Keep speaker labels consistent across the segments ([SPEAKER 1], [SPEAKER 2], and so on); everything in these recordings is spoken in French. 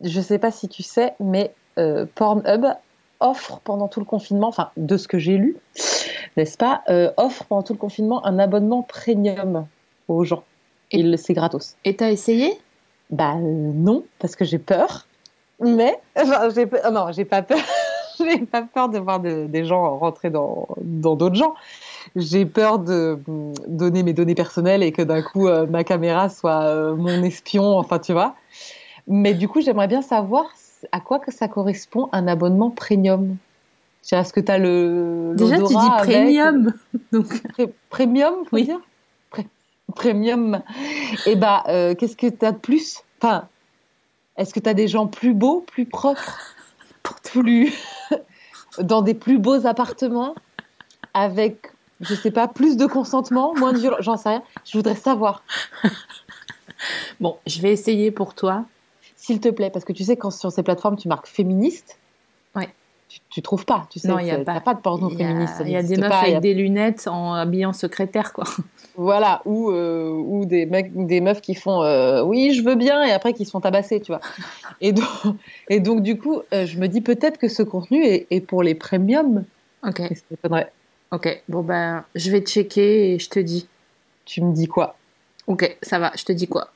[SPEAKER 1] Je sais pas si tu sais, mais Pornhub offre pendant tout le confinement, enfin de ce que j'ai lu, n'est-ce pas, offre pendant tout le confinement un abonnement premium aux gens.
[SPEAKER 2] Et
[SPEAKER 1] C'est gratos.
[SPEAKER 2] et t'as essayé?
[SPEAKER 1] Bah non, parce que j'ai peur. Mais enfin, non, j'ai pas peur. J'ai pas peur de voir des gens rentrer dans d'autres gens. J'ai peur de donner mes données personnelles et que d'un coup ma caméra soit mon espion. Enfin, tu vois. Mais du coup, j'aimerais bien savoir à quoi que ça correspond un abonnement premium. Est-ce que tu as
[SPEAKER 2] Déjà, tu dis
[SPEAKER 1] l'odorat avec
[SPEAKER 2] premium. Donc,
[SPEAKER 1] premium, faut
[SPEAKER 2] oui.
[SPEAKER 1] dire premium. Et bah, qu'est-ce que tu as de plus? Enfin, est-ce que tu as des gens plus beaux, plus propres, plus dans des plus beaux appartements, avec, je sais pas, plus de consentement, moins de violence, j'en sais rien. Je voudrais savoir,
[SPEAKER 2] Bon, je vais essayer pour toi.
[SPEAKER 1] s'il te plaît, parce que tu sais, quand sur ces plateformes, tu marques féministe,
[SPEAKER 2] Ouais.
[SPEAKER 1] tu trouves pas, tu
[SPEAKER 2] Non,
[SPEAKER 1] sais,
[SPEAKER 2] il n'y a
[SPEAKER 1] t'as
[SPEAKER 2] pas.
[SPEAKER 1] pas de porno
[SPEAKER 2] Il y
[SPEAKER 1] féministe, ça
[SPEAKER 2] a, il y a des
[SPEAKER 1] n'existe
[SPEAKER 2] meufs
[SPEAKER 1] pas.
[SPEAKER 2] avec des lunettes en habillant secrétaire, quoi.
[SPEAKER 1] Voilà, ou des mecs, des meufs qui font oui, je veux bien, et après qui se font tabasser, tu vois. Et donc, et donc du coup, je me dis peut-être que ce contenu est pour les premiums.
[SPEAKER 2] Ok,
[SPEAKER 1] Et ça m'étonnerait.
[SPEAKER 2] ok. Bon, ben, je vais checker et je te dis.
[SPEAKER 1] Tu me dis quoi?
[SPEAKER 2] Ok, ça va, je te dis quoi.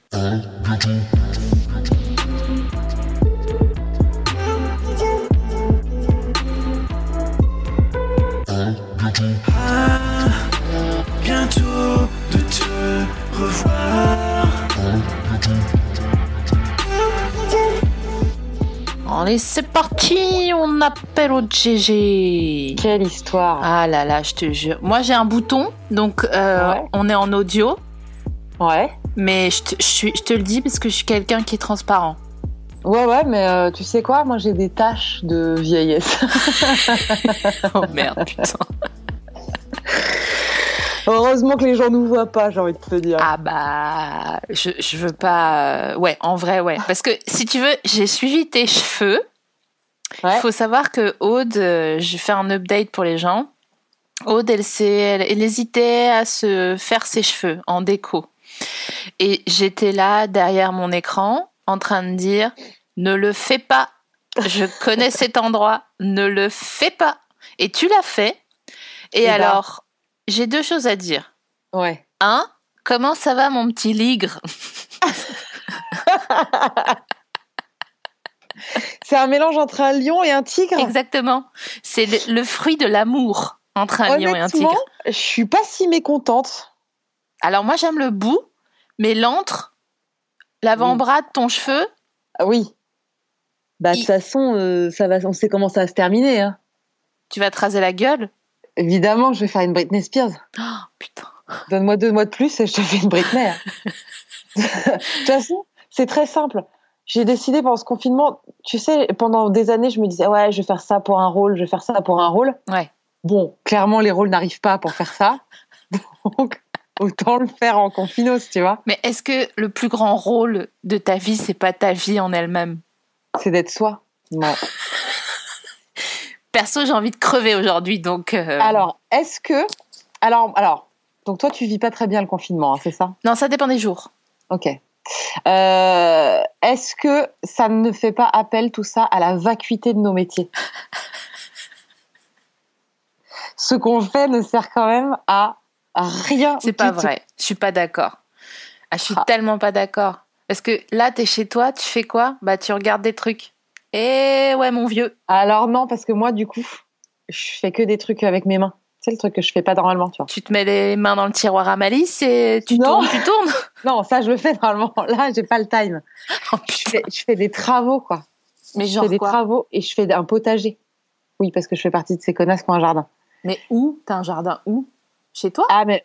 [SPEAKER 3] Bientôt de te revoir.
[SPEAKER 2] Allez, c'est parti, on appelle au GG.
[SPEAKER 1] Quelle histoire.
[SPEAKER 2] Ah là là, je te jure. Moi, j'ai un bouton, donc
[SPEAKER 1] Ouais.
[SPEAKER 2] on est en audio,
[SPEAKER 1] Ouais.
[SPEAKER 2] mais je te le dis parce que je suis quelqu'un qui est transparent.
[SPEAKER 1] Ouais, mais tu sais quoi? Moi, j'ai des taches de vieillesse.
[SPEAKER 2] Oh merde, putain.
[SPEAKER 1] Heureusement que les gens nous voient pas, j'ai envie de te dire.
[SPEAKER 2] Ah bah, je veux pas... Ouais, en vrai, ouais. Parce que si tu veux, j'ai suivi tes cheveux. Il
[SPEAKER 1] Ouais.
[SPEAKER 2] faut savoir que Aude, j'ai fait un update pour les gens. Aude, elle hésitait à se faire ses cheveux en déco. Et j'étais là, derrière mon écran, en train de dire « Ne le fais pas. Je connais cet endroit. Ne le fais pas. » Et tu l'as fait. Et
[SPEAKER 1] bah.
[SPEAKER 2] alors, j'ai deux choses à dire.
[SPEAKER 1] Ouais.
[SPEAKER 2] Un, comment ça va mon petit ligre?
[SPEAKER 1] C'est un mélange entre un lion et un tigre.
[SPEAKER 2] Exactement. C'est le fruit de l'amour entre un lion et un
[SPEAKER 1] Honnêtement,
[SPEAKER 2] tigre.
[SPEAKER 1] je suis pas si mécontente.
[SPEAKER 2] Alors moi j'aime le bout, mais l'antre, l'avant-bras de ton cheveu,
[SPEAKER 1] Ah oui. Bah de toute façon, ça va, on sait comment ça va se terminer. Hein.
[SPEAKER 2] tu vas te raser la gueule.
[SPEAKER 1] Évidemment, je vais faire une Britney Spears.
[SPEAKER 2] Oh, putain.
[SPEAKER 1] Donne-moi 2 mois de plus et je te fais une Britney. Hein. De toute façon, c'est très simple. J'ai décidé pendant ce confinement, tu sais, pendant des années, je me disais, ouais, je vais faire ça pour un rôle, je vais faire ça pour un rôle.
[SPEAKER 2] Ouais.
[SPEAKER 1] Bon, clairement, les rôles n'arrivent pas pour faire ça. Donc, autant le faire en confinos, tu vois.
[SPEAKER 2] Mais est-ce que le plus grand rôle de ta vie, c'est pas ta vie en elle-même?
[SPEAKER 1] C'est d'être soi. Non.
[SPEAKER 2] Perso, j'ai envie de crever aujourd'hui, donc...
[SPEAKER 1] Alors, est-ce que... Alors, donc toi, tu vis pas très bien le confinement, hein, c'est ça?
[SPEAKER 2] Non, ça dépend des jours.
[SPEAKER 1] Ok. Est-ce que ça ne fait pas appel, tout ça, à la vacuité de nos métiers? Ce qu'on fait ne sert quand même à rien.
[SPEAKER 2] C'est pas
[SPEAKER 1] du tout.
[SPEAKER 2] vrai. Je suis pas d'accord. Ah, je suis tellement pas d'accord. Parce que là, t'es chez toi, tu fais quoi? Bah, tu regardes des trucs. Et ouais, mon vieux.
[SPEAKER 1] Alors non, parce que moi, du coup, je fais que des trucs avec mes mains. C'est le truc que je fais pas normalement, tu vois.
[SPEAKER 2] Tu te mets les mains dans le tiroir à malice et tu
[SPEAKER 1] Non.
[SPEAKER 2] tournes.
[SPEAKER 1] Non, ça, je le fais normalement. Là, j'ai pas le time.
[SPEAKER 2] Oh, putain.
[SPEAKER 1] Je fais des travaux, quoi.
[SPEAKER 2] Mais
[SPEAKER 1] Je
[SPEAKER 2] genre
[SPEAKER 1] fais des
[SPEAKER 2] quoi?
[SPEAKER 1] travaux et je fais un potager. Oui, parce que je fais partie de ces connasses qui ont un jardin.
[SPEAKER 2] Mais où? T'as un jardin où? Chez toi?
[SPEAKER 1] Ah, mais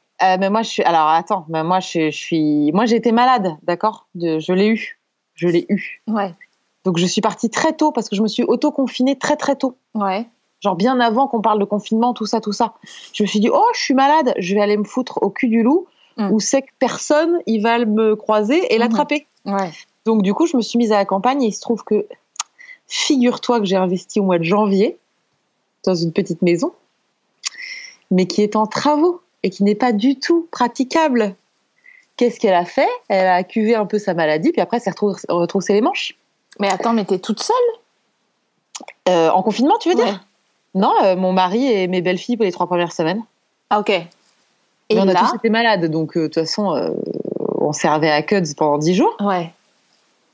[SPEAKER 1] moi, je suis... Alors, attends. Mais moi, je suis... Moi, j'ai été malade, d'accord? Je l'ai eu. Je l'ai eu.
[SPEAKER 2] Ouais.
[SPEAKER 1] Donc, je suis partie très tôt parce que je me suis auto-confinée très, très tôt.
[SPEAKER 2] Ouais.
[SPEAKER 1] Genre bien avant qu'on parle de confinement, tout ça, tout ça. Je me suis dit, oh, je suis malade, je vais aller me foutre au cul du loup, où c'est que personne, il va me croiser et l'attraper.
[SPEAKER 2] Ouais.
[SPEAKER 1] Donc du coup, je me suis mise à la campagne et il se trouve que, figure-toi que j'ai investi au mois de janvier dans une petite maison, mais qui est en travaux et qui n'est pas du tout praticable. Qu'est-ce qu'elle a fait? Elle a cuvé un peu sa maladie, puis après, elle s'est retroussé les manches.
[SPEAKER 2] Mais attends, mais t'es toute seule?
[SPEAKER 1] En confinement, tu veux
[SPEAKER 2] Ouais.
[SPEAKER 1] dire? Non, mon mari et mes belles-filles pour les 3 premières semaines.
[SPEAKER 2] Ah, ok. Et
[SPEAKER 1] Mais on a
[SPEAKER 2] là,
[SPEAKER 1] tous été malades, donc de toute façon, on servait à Cuds pendant 10 jours.
[SPEAKER 2] ouais.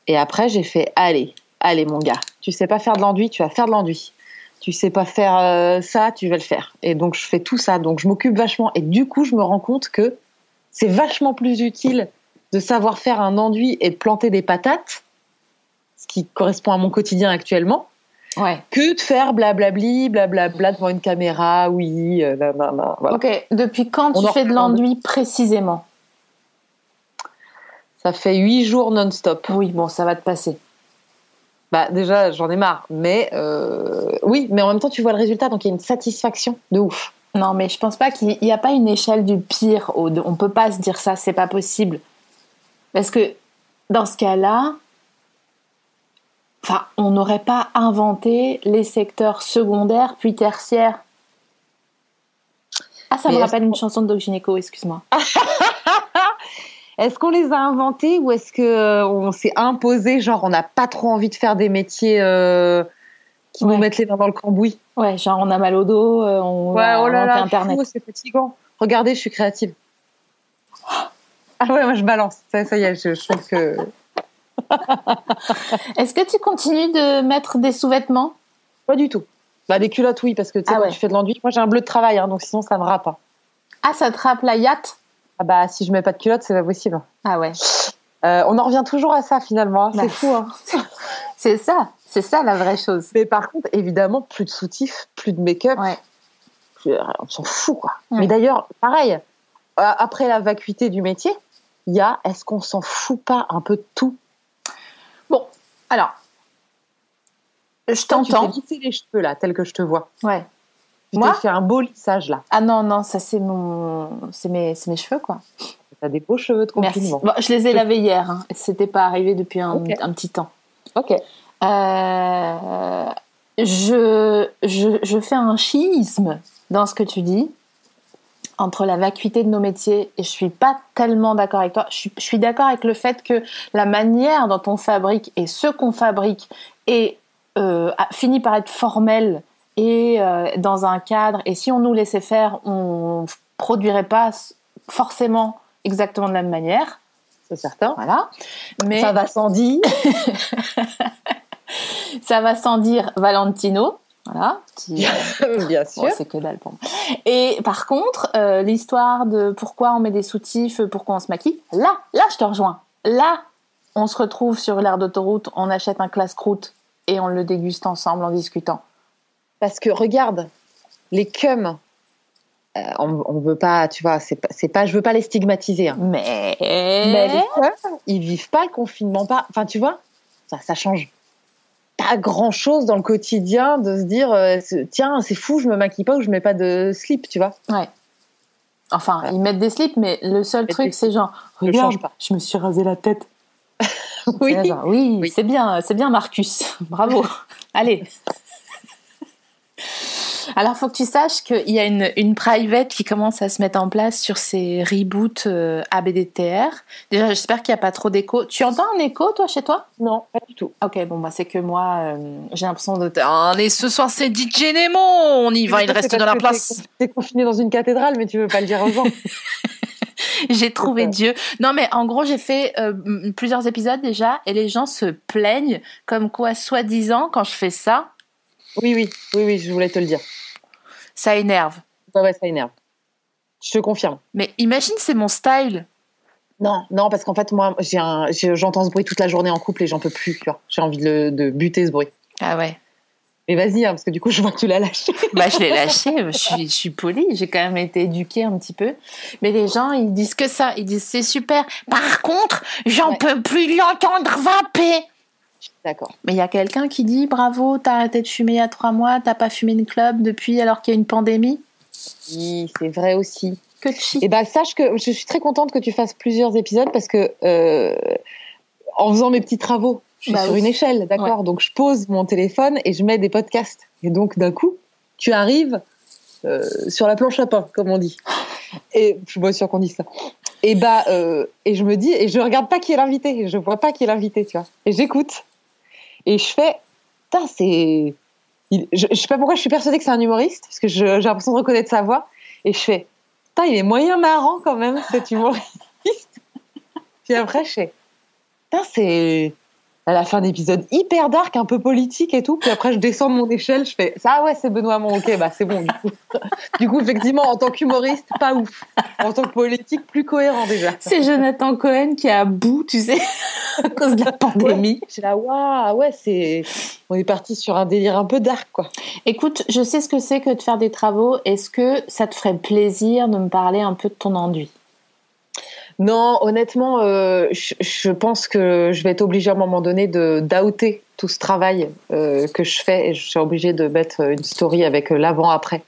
[SPEAKER 1] Et après, j'ai fait, allez, mon gars, tu sais pas faire de l'enduit, tu vas faire de l'enduit. Tu sais pas faire ça, tu vas le faire. Et donc, je fais tout ça. Donc, je m'occupe vachement. Et du coup, je me rends compte que c'est vachement plus utile de savoir faire un enduit et de planter des patates, ce qui correspond à mon quotidien actuellement,
[SPEAKER 2] Ouais.
[SPEAKER 1] que de faire blablabli, blablabla devant une caméra, oui, nanana, voilà.
[SPEAKER 2] Ok. Depuis quand
[SPEAKER 1] On
[SPEAKER 2] tu
[SPEAKER 1] en
[SPEAKER 2] fais de
[SPEAKER 1] reprend.
[SPEAKER 2] l'enduit précisément?
[SPEAKER 1] Ça fait 8 jours non-stop.
[SPEAKER 2] Oui, bon, ça va te passer.
[SPEAKER 1] Bah, déjà, j'en ai marre. Mais oui, mais en même temps, tu vois le résultat, donc il y a une satisfaction de ouf.
[SPEAKER 2] Non, mais je pense pas qu'il n'y a pas une échelle du pire. On peut pas se dire ça, c'est pas possible. Parce que dans ce cas-là, enfin, on n'aurait pas inventé les secteurs secondaires puis tertiaires. Ah, ça
[SPEAKER 1] Mais
[SPEAKER 2] me
[SPEAKER 1] est-ce
[SPEAKER 2] rappelle une chanson de Doc Gynéco, excuse-moi.
[SPEAKER 1] Est-ce qu'on les a inventés ou est-ce que on s'est imposé, genre on n'a pas trop envie de faire des métiers qui
[SPEAKER 2] Ouais.
[SPEAKER 1] nous mettent les mains dans le cambouis?
[SPEAKER 2] Ouais, genre on a mal au dos, on
[SPEAKER 1] Ouais,
[SPEAKER 2] a
[SPEAKER 1] oh là
[SPEAKER 2] inventé
[SPEAKER 1] là,
[SPEAKER 2] Internet.
[SPEAKER 1] fou, c'est fatigant. Regardez, je suis créative. Ah ouais, moi je balance. Ça y est, je trouve que...
[SPEAKER 2] Est-ce que tu continues de mettre des sous-vêtements?
[SPEAKER 1] Pas du tout. Bah, des culottes, oui, parce que tu sais,
[SPEAKER 2] Ah
[SPEAKER 1] quand
[SPEAKER 2] ouais.
[SPEAKER 1] tu fais de l'enduit, moi j'ai un bleu de travail, hein, donc sinon ça me râpe. Hein.
[SPEAKER 2] Ah, ça te rappe la yacht?
[SPEAKER 1] Ah bah, si je mets pas de culottes, c'est pas possible.
[SPEAKER 2] Ah ouais.
[SPEAKER 1] On en revient toujours à ça finalement, hein.
[SPEAKER 2] Bah,
[SPEAKER 1] C'est fou. Hein.
[SPEAKER 2] C'est ça la vraie chose.
[SPEAKER 1] Mais par contre, évidemment, plus de soutif, plus de make-up,
[SPEAKER 2] Ouais.
[SPEAKER 1] on s'en fout quoi.
[SPEAKER 2] Ouais.
[SPEAKER 1] Mais d'ailleurs, pareil, après la vacuité du métier, il y a est-ce qu'on s'en fout pas un peu de tout?
[SPEAKER 2] Bon, alors, je
[SPEAKER 1] Toi, tu
[SPEAKER 2] t'entends.
[SPEAKER 1] t'es lissé les cheveux là, tel que je te vois.
[SPEAKER 2] Ouais.
[SPEAKER 1] Tu
[SPEAKER 2] Moi
[SPEAKER 1] t'es fait un beau lissage là.
[SPEAKER 2] Ah non, ça c'est mes cheveux quoi.
[SPEAKER 1] T'as des beaux cheveux de
[SPEAKER 2] Merci.
[SPEAKER 1] confinement.
[SPEAKER 2] Bon, je les ai lavés hier. Hein. C'était pas arrivé depuis un
[SPEAKER 1] Ok.
[SPEAKER 2] petit temps.
[SPEAKER 1] Ok.
[SPEAKER 2] Je fais un schisme dans ce que tu dis entre la vacuité de nos métiers et je suis pas tellement d'accord avec toi. Je suis d'accord avec le fait que la manière dont on fabrique et ce qu'on fabrique finit par être formel et dans un cadre. Et si on nous laissait faire, on produirait pas forcément exactement de la même manière.
[SPEAKER 1] C'est certain.
[SPEAKER 2] Voilà. Mais
[SPEAKER 1] Ça va sans dire.
[SPEAKER 2] ça va sans dire Valentino. Voilà.
[SPEAKER 1] Bien sûr.
[SPEAKER 2] Bon, c'est que dalle pour moi. Et par contre, l'histoire de pourquoi on met des soutifs, pourquoi on se maquille, là, je te rejoins. Là, on se retrouve sur l'aire d'autoroute, on achète un classe-croûte et on le déguste ensemble en discutant.
[SPEAKER 1] Parce que regarde, les cums, on veut pas, tu vois, c'est pas, je veux pas les stigmatiser. Hein.
[SPEAKER 2] Mais
[SPEAKER 1] Les cums, ils vivent pas le confinement, pas. Enfin, tu vois, ça change pas grand chose dans le quotidien de se dire, tiens, c'est fou, je me maquille pas ou je mets pas de slip, tu vois.
[SPEAKER 2] ouais. Enfin, ils mettent des slips, mais le seul
[SPEAKER 1] Mettent
[SPEAKER 2] truc,
[SPEAKER 1] des
[SPEAKER 2] c'est genre,
[SPEAKER 1] Ne
[SPEAKER 2] regarde,
[SPEAKER 1] change pas.
[SPEAKER 2] je me suis rasé la tête.
[SPEAKER 1] Oui.
[SPEAKER 2] C'est là, genre, oui,
[SPEAKER 1] Oui.
[SPEAKER 2] c'est bien Marcus. Bravo. Allez. Alors, faut que tu saches qu'il y a une private qui commence à se mettre en place sur ces reboots ABDTR. Déjà, j'espère qu'il n'y a pas trop d'écho. Tu entends un écho, toi, chez toi?
[SPEAKER 1] Non, pas du tout.
[SPEAKER 2] Ok, bon, bah, c'est que moi, j'ai l'impression de... Oh, et ce soir, c'est DJ Nemo. On y va, il reste dans la place.
[SPEAKER 1] T'es confiné dans une cathédrale, mais tu veux pas le dire aux gens.
[SPEAKER 2] J'ai trouvé
[SPEAKER 1] Ok.
[SPEAKER 2] Dieu. Non, mais en gros, j'ai fait plusieurs épisodes déjà, et les gens se plaignent comme quoi, soi-disant, quand je fais ça,
[SPEAKER 1] Oui, je voulais te le dire.
[SPEAKER 2] ça énerve.
[SPEAKER 1] Ouais, ça énerve. Je te confirme.
[SPEAKER 2] Mais imagine, c'est mon style.
[SPEAKER 1] Non, parce qu'en fait, moi, j'entends ce bruit toute la journée en couple et j'en peux plus, tu vois. J'ai envie de buter ce bruit.
[SPEAKER 2] Ah ouais.
[SPEAKER 1] Mais vas-y, hein, parce que du coup, je vois que tu l'as lâché.
[SPEAKER 2] Bah, je l'ai lâché, je suis polie, j'ai quand même été éduquée un petit peu. Mais les gens, ils disent que ça, ils disent c'est super. Par contre, j'en
[SPEAKER 1] Ouais.
[SPEAKER 2] peux plus l'entendre vaper.
[SPEAKER 1] D'accord.
[SPEAKER 2] Mais il y a quelqu'un qui dit bravo, t'as arrêté de fumer il y a 3 mois, t'as pas fumé une clope depuis alors qu'il y a une pandémie.
[SPEAKER 1] Oui, c'est vrai aussi.
[SPEAKER 2] Que de shit.
[SPEAKER 1] Et bah, sache que je suis très contente que tu fasses plusieurs épisodes parce que en faisant mes petits travaux, je suis
[SPEAKER 2] Bah
[SPEAKER 1] sur
[SPEAKER 2] oui.
[SPEAKER 1] une échelle, d'accord. Donc, je pose mon téléphone et je mets des podcasts. Et donc, d'un coup, tu arrives sur la planche à pain, comme on dit. Et je suis pas sûre qu'on dise ça. Et et je me dis, et je regarde pas qui est l'invité, je vois pas qui est l'invité, tu vois. Et j'écoute. Et je fais, putain, je sais pas pourquoi je suis persuadée que c'est un humoriste, parce que j'ai l'impression de reconnaître sa voix. Et je fais, putain, il est moyen marrant quand même, cet humoriste. Puis après, je fais, putain, c'est... Elle a fait un épisode hyper dark, un peu politique et tout. Puis après, je descends de mon échelle, je fais, ça, ouais, c'est Benoît Hamon, ok, bah c'est bon. Du coup, effectivement, en tant qu'humoriste, pas ouf. En tant que politique, plus cohérent déjà.
[SPEAKER 2] C'est Jonathan Cohen qui est à bout, tu sais, à cause de la pandémie.
[SPEAKER 1] Ouais, j'ai là, waouh, ouais, on est parti sur un délire un peu dark, quoi.
[SPEAKER 2] Écoute, je sais ce que c'est que de faire des travaux. Est-ce que ça te ferait plaisir de me parler un peu de ton enduit?
[SPEAKER 1] Non, honnêtement, je pense que je vais être obligée à un moment donné d'outer tout ce travail que je fais, et je suis obligée de mettre une story avec l'avant-après.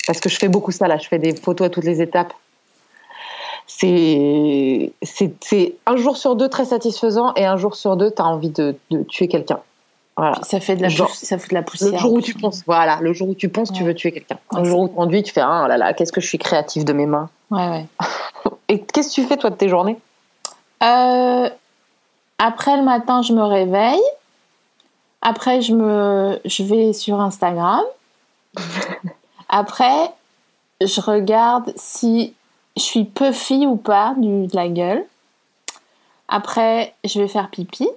[SPEAKER 1] Parce que je fais beaucoup ça, là. Je fais des photos à toutes les étapes. C'est un jour sur deux très satisfaisant, et un jour sur deux, t'as envie de tuer quelqu'un. Voilà.
[SPEAKER 2] Ça fait de la poussière.
[SPEAKER 1] Le jour où tu penses, voilà, le jour où tu penses, tu veux tuer quelqu'un. Le jour où tu enduis, tu fais, ah là là, qu'est-ce que je suis créative de mes mains.
[SPEAKER 2] Ouais.
[SPEAKER 1] Et qu'est-ce que tu fais, toi, de tes journées?
[SPEAKER 2] Après le matin, je me réveille. Après, je vais sur Instagram. Après, je regarde si je suis puffy ou pas de la gueule. Après, je vais faire pipi.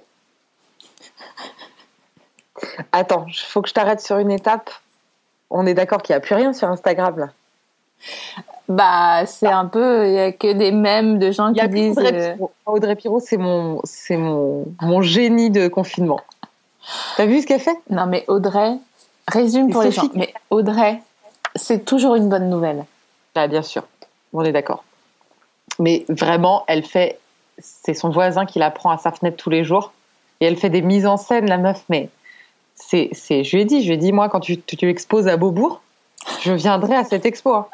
[SPEAKER 1] Attends, il faut que je t'arrête sur une étape. On est d'accord qu'il n'y a plus rien sur Instagram, là.
[SPEAKER 2] Bah, c'est un peu, il y a que des mèmes de gens qui disent.
[SPEAKER 1] Audrey Pirot, c'est mon génie de confinement. T'as vu ce qu'elle fait?
[SPEAKER 2] Non, mais Audrey, résume pour les gens. Mais Audrey, c'est toujours une bonne nouvelle.
[SPEAKER 1] Ah, bien sûr, on est d'accord. Mais vraiment, c'est son voisin qui la prend à sa fenêtre tous les jours, et elle fait des mises en scène, la meuf. Mais je lui ai dit, moi, quand tu exposes à Beaubourg, je viendrai à cette expo. Hein.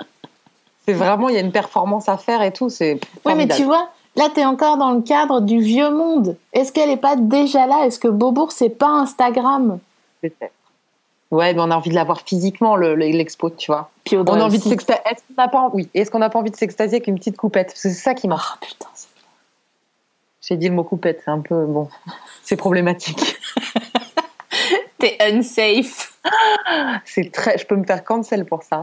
[SPEAKER 1] C'est vraiment, il y a une performance à faire et tout. C'est
[SPEAKER 2] oui, mais tu vois, là, t'es encore dans le cadre du vieux monde. Est-ce qu'elle n'est pas déjà là? Est-ce que Beaubourg, c'est pas Instagram?
[SPEAKER 1] Peut-être. Ouais, mais on a envie de la voir physiquement, l'expo, tu vois.
[SPEAKER 2] Puis
[SPEAKER 1] on a envie de s'extasier. Est-ce qu'on n'a pas envie de s'extasier avec une petite coupette? Parce que c'est ça qui marche.
[SPEAKER 2] Oh, putain, c'est bien.
[SPEAKER 1] J'ai dit le mot coupette, c'est un peu, bon, c'est problématique.
[SPEAKER 2] T'es unsafe.
[SPEAKER 1] Je peux me faire cancel pour ça.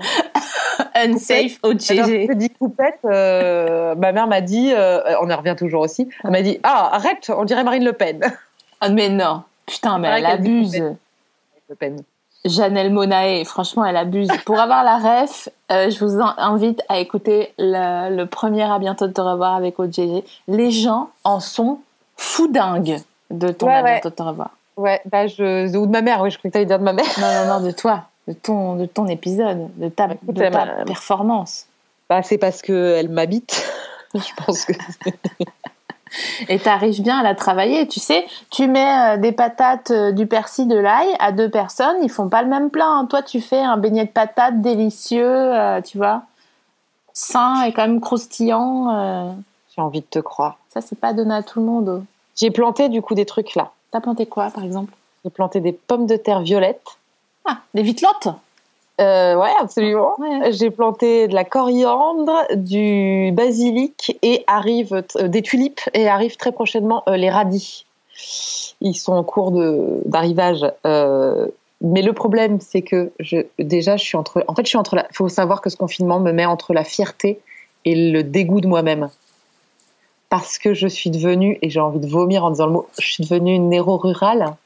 [SPEAKER 2] Unsafe au GG.
[SPEAKER 1] Je dis coupette, ma mère m'a dit, on y revient toujours aussi, elle m'a dit, ah, arrête, on dirait Marine Le Pen.
[SPEAKER 2] Ah, mais non. Putain, mais elle abuse.
[SPEAKER 1] Le Pen.
[SPEAKER 2] Janelle Monáe, franchement, elle abuse. Pour avoir la ref, je vous invite à écouter le premier À bientôt de te revoir avec OGG. Les gens en sont foudingues de ton À bientôt de te revoir.
[SPEAKER 1] Ouais, bah ou de ma mère, oui, je croyais que tu allais dire de ma mère.
[SPEAKER 2] Non, de toi, de ton épisode, de ta performance.
[SPEAKER 1] Bah, c'est parce qu'elle m'habite. Je pense que
[SPEAKER 2] Et t'arrives bien à la travailler, tu sais, tu mets des patates, du persil, de l'ail à 2 personnes, ils font pas le même plat, hein. Toi tu fais un beignet de patates délicieux, tu vois, sain et quand même croustillant.
[SPEAKER 1] J'ai envie de te croire.
[SPEAKER 2] Ça c'est pas donné à tout le monde.
[SPEAKER 1] J'ai planté du coup des trucs là.
[SPEAKER 2] T'as planté quoi par exemple?
[SPEAKER 1] J'ai planté des pommes de terre violettes.
[SPEAKER 2] Ah, des vitelottes.
[SPEAKER 1] Ouais, absolument.
[SPEAKER 2] Ouais.
[SPEAKER 1] J'ai planté de la coriandre, du basilic et des tulipes, et arrivent très prochainement les radis. Ils sont en cours d'arrivage. Mais le problème, c'est que je suis entre faut savoir que ce confinement me met entre la fierté et le dégoût de moi-même. Parce que je suis devenue, et j'ai envie de vomir en disant le mot, je suis devenue une néo-rurale.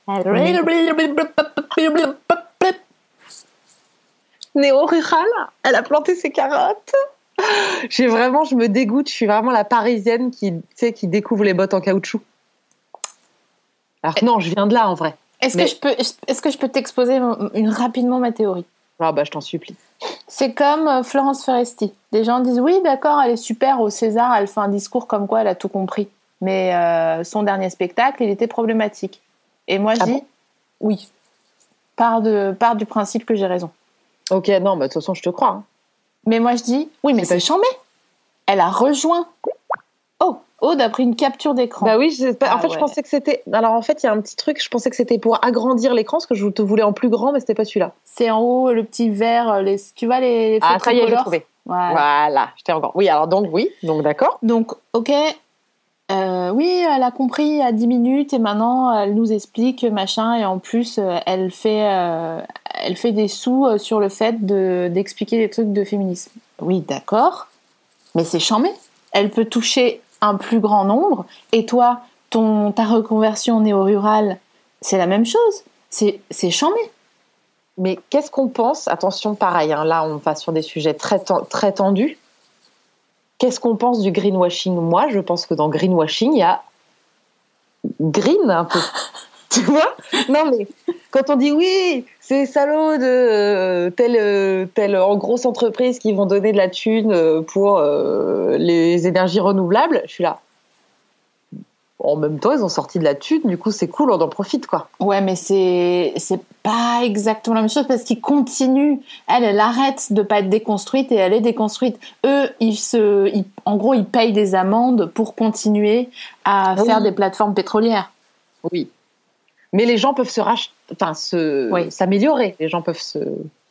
[SPEAKER 1] Néo-rurale, elle a planté ses carottes. Je me dégoûte, je suis vraiment la Parisienne qui découvre les bottes en caoutchouc. Alors non, je viens de là en vrai.
[SPEAKER 2] Est-ce que je peux t'exposer rapidement ma théorie?
[SPEAKER 1] Ah bah je t'en supplie.
[SPEAKER 2] C'est comme Florence Foresti. Des gens disent oui, d'accord, elle est super au César, elle fait un discours comme quoi elle a tout compris. Mais son dernier spectacle, il était problématique. Et moi je dis oui. Part du principe que j'ai raison.
[SPEAKER 1] Ok, non, mais de toute façon, je te crois. Hein.
[SPEAKER 2] Mais moi, je dis, oui, mais c'est chambé. Elle a rejoint. Oh, Aude a pris une capture d'écran.
[SPEAKER 1] Bah oui, je pensais que c'était... Alors, en fait, il y a un petit truc, je pensais que c'était pour agrandir l'écran, parce que je te voulais en plus grand, mais c'était pas celui-là.
[SPEAKER 2] C'est en haut, le petit vert, tu vois les photos.
[SPEAKER 1] Ah, ça y est, j'ai trouvé. Voilà, j'étais encore... Oui, alors donc, oui, donc d'accord.
[SPEAKER 2] Donc, ok, Oui, elle a compris à 10 minutes et maintenant elle nous explique machin et en plus elle fait des sous sur le fait d'expliquer des trucs de féminisme. Oui, d'accord, mais c'est chambé. Elle peut toucher un plus grand nombre et toi, ta reconversion néo-rurale, c'est la même chose. C'est chambé.
[SPEAKER 1] Mais qu'est-ce qu'on pense? Attention, pareil, hein, là on va sur des sujets très tendus. Qu'est-ce qu'on pense du greenwashing? Moi, je pense que dans greenwashing, il y a green un peu. Tu vois? Non, mais quand on dit oui, c'est salaud de telle en grosse entreprise qui vont donner de la thune pour les énergies renouvelables, je suis là. En même temps, ils ont sorti de la thune, du coup, c'est cool, on en profite, quoi.
[SPEAKER 2] Ouais, mais c'est pas exactement la même chose parce qu'ils continuent. Elle arrête de pas être déconstruite et elle est déconstruite. Eux, en gros, ils payent des amendes pour continuer à faire des plateformes pétrolières.
[SPEAKER 1] Oui. Mais les gens peuvent s'améliorer. Les gens peuvent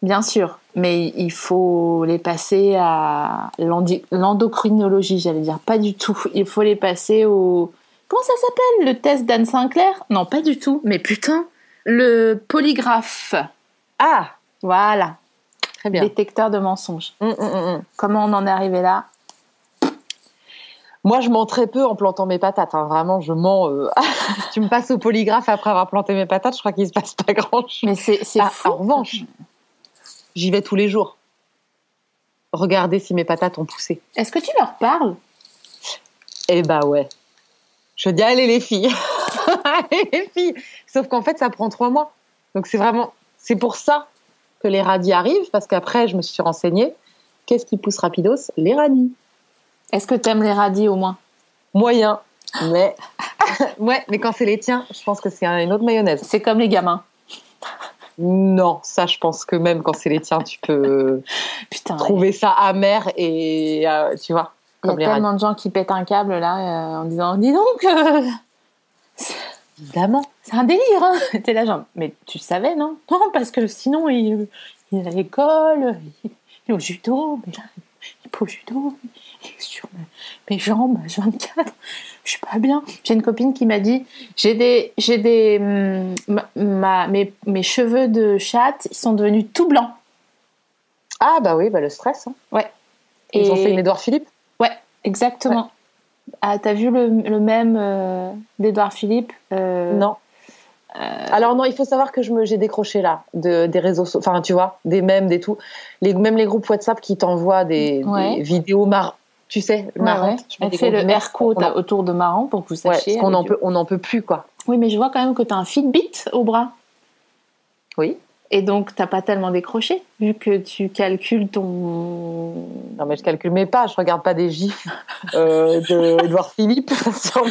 [SPEAKER 2] Bien sûr, mais il faut les passer à l'endocrinologie, j'allais dire. Pas du tout. Il faut les passer au... Comment ça s'appelle, le test d'Anne Sinclair? Non, pas du tout. Mais putain, le polygraphe.
[SPEAKER 1] Ah,
[SPEAKER 2] voilà.
[SPEAKER 1] Très bien.
[SPEAKER 2] Détecteur de mensonges. Comment on en est arrivé là?
[SPEAKER 1] Moi, je mens très peu en plantant mes patates. Hein. Vraiment, je mens. Tu me passes au polygraphe après avoir planté mes patates, je crois qu'il se passe pas grand-chose.
[SPEAKER 2] Mais c'est fou.
[SPEAKER 1] En revanche, j'y vais tous les jours. Regarder si mes patates ont poussé. Est-ce
[SPEAKER 2] que tu leur parles?
[SPEAKER 1] Eh bah ouais. Je dis, allez les filles. Allez les filles. Sauf qu'en fait, ça prend 3 mois. Donc c'est pour ça que les radis arrivent, parce qu'après, je me suis renseignée. Qu'est-ce qui pousse rapidos? Les radis.
[SPEAKER 2] Est-ce que t'aimes les radis au moins?
[SPEAKER 1] Moyen. Mais ouais, mais quand c'est les tiens, je pense que c'est une autre mayonnaise.
[SPEAKER 2] C'est comme les gamins.
[SPEAKER 1] Non, ça, je pense que même quand c'est les tiens, tu peux trouver ça amer et tu vois.
[SPEAKER 2] Il y a tellement de gens qui pètent un câble là en disant dis donc
[SPEAKER 1] évidemment
[SPEAKER 2] c'est un délire hein. T'es là genre mais tu savais non parce que sinon il est à l'école il est au judo mais là il est pas au judo il est sur mes jambes H24 je suis pas bien. J'ai une copine qui m'a dit mes cheveux de chatte ils sont devenus tout blancs.
[SPEAKER 1] Ah bah oui le stress hein.
[SPEAKER 2] Ouais.
[SPEAKER 1] Ils ont fait une Édouard Philippe.
[SPEAKER 2] Ouais, exactement. Ouais. Ah, t'as vu le mème d'Édouard Philippe
[SPEAKER 1] Non. Alors non, il faut savoir que j'ai décroché là des réseaux, enfin tu vois, des mèmes, des tout, même les groupes WhatsApp qui t'envoient des vidéos tu sais, marrantes.
[SPEAKER 2] Ouais. Elle fait le air quote autour de marrant pour que vous sachiez.
[SPEAKER 1] Parce on n'en peut plus quoi.
[SPEAKER 2] Oui, mais je vois quand même que t'as un Fitbit au bras.
[SPEAKER 1] Oui.
[SPEAKER 2] Et donc, t'as pas tellement décroché, vu que tu calcules ton...
[SPEAKER 1] Non, mais je calcule mes pas, je regarde pas des gifs d'Edouard Philippe sur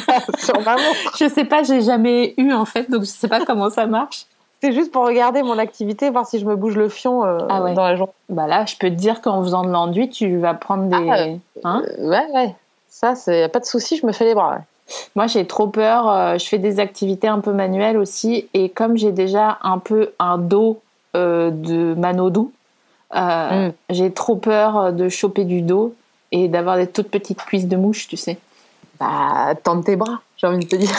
[SPEAKER 1] ma montre.
[SPEAKER 2] Je sais pas, j'ai jamais eu, en fait, donc je sais pas comment ça marche.
[SPEAKER 1] C'est juste pour regarder mon activité, voir si je me bouge le fion dans la journée.
[SPEAKER 2] Bah là, je peux te dire qu'en faisant de l'enduit, tu vas prendre des...
[SPEAKER 1] Ouais. Ça, y a pas de souci, je me fais les bras, ouais.
[SPEAKER 2] Moi, j'ai trop peur. Je fais des activités un peu manuelles aussi. Et comme j'ai déjà un peu un dos de Manodou, j'ai trop peur de choper du dos et d'avoir des toutes petites cuisses de mouche, tu sais.
[SPEAKER 1] Bah, tends tes bras, j'ai envie de te dire.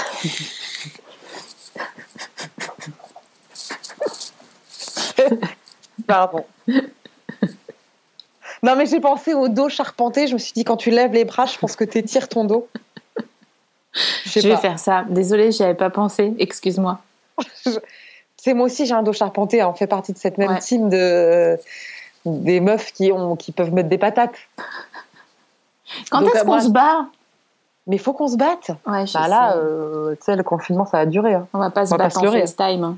[SPEAKER 1] Pardon. Non, mais j'ai pensé au dos charpenté. Je me suis dit, quand tu lèves les bras, je pense que t'étires ton dos.
[SPEAKER 2] Je vais faire ça. Désolée, j'y avais pas pensé. Excuse-moi.
[SPEAKER 1] C'est moi aussi, j'ai un dos charpenté. On fait partie de cette même team des meufs qui peuvent mettre des patates.
[SPEAKER 2] Quand est-ce qu'on se bat?
[SPEAKER 1] Mais faut qu'on se batte.
[SPEAKER 2] Ouais,
[SPEAKER 1] tu sais, le confinement, ça va durer. Hein.
[SPEAKER 2] On va pas se battre en FaceTime.